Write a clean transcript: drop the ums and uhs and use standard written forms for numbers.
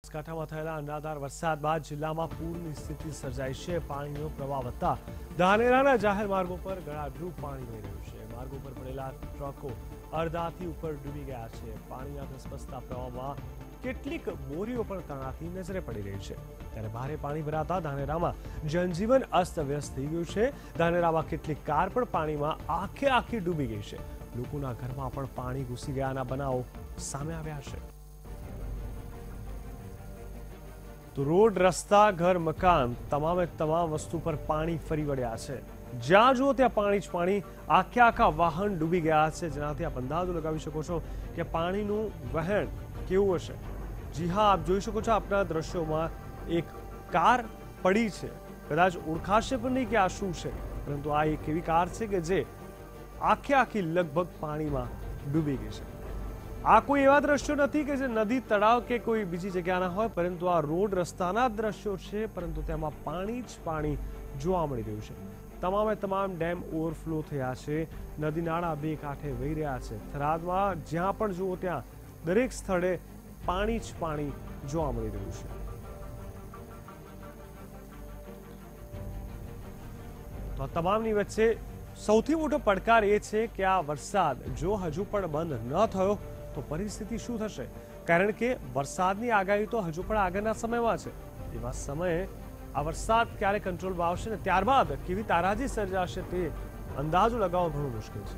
બનાસકાંઠામાં થયેલા અનરાધાર વરસાદ બાદ જિલ્લામાં પૂરની સ્થિતિ સર્જાઈ છે। પાણીનો પ્રવાહ વધતા ધાનેરાના જાહેર માર્ગો પર ગળાડૂબ પાણી વહી રહ્યું છે। માર્ગો પર પડેલા ટ્રકો અડધાથી ઉપર ડૂબી ગયા છે। પાણીના ધસમસતા પ્રવાહમાં કેટલીક બોરીઓ પણ તણાતી નજરે પડી રહી છે। ત્યારે ભારે પાણી ભરાતા ધાનેરામાં જનજીવન અસ્તવ્યસ્ત થઈ ગયું છે। ધાનેરામાં કેટલીક કાર પણ પાણીમાં આખી ડૂબી ગઈ છે। લોકોના ઘરમાં પણ પાણી ઘૂસી ગયાના બનાવો સામે આવ્યા છે। તો રોડ રસ્તા ઘર મકાન તમામે તમામ વસ્તુ પર પાણી ફરી વળ્યા છે। જ્યાં જુઓ ત્યાં પાણી જ પાણી, આખા વાહન ડૂબી ગયા છે। જેનાથી આપ અંદાજો લગાવી શકો છો કે પાણીનું વહેણ કેવું હશે। જી હા, આપ જોઈ શકો છો આપના દ્રશ્યોમાં એક કાર પડી છે। કદાચ ઓળખાશે પણ નહીં કે આ શું છે, પરંતુ આ એક એવી કાર છે કે જે આખી લગભગ પાણીમાં ડૂબી ગઈ છે। આ કોઈ એવા દ્રશ્યો નથી કે જે નદી તળાવ કે કોઈ બીજી જગ્યાના હોય, પરંતુ આ રોડ રસ્તાના દ્રશ્યો છે, પરંતુ તેમાં પાણી જ પાણી જોવા મળી રહ્યું છે। તમામે તમામ ડેમ ઓવરફ્લો થયા છે। નદી નાળા બે કાંઠે વહી રહ્યા છે। થરાદમાં જ્યાં પણ જુઓ ત્યાં દરેક સ્થળે પાણી જ પાણી જોવા મળી રહ્યું છે। તો આ તમામની વચ્ચે સૌથી મોટો પડકાર એ છે કે આ વરસાદ જો હજુ પણ બંધ ન થયો તો પરિસ્થિતિ શું થશે, કારણ કે વરસાદની આગાહી તો હજુ પણ આગળના સમયમાં છે। એવા સમયે આ વરસાદ ક્યારે કંટ્રોલમાં આવશે ને ત્યારબાદ કેવી તારાજી સર્જાશે તે અંદાજો લગાવવો ઘણું મુશ્કેલ છે।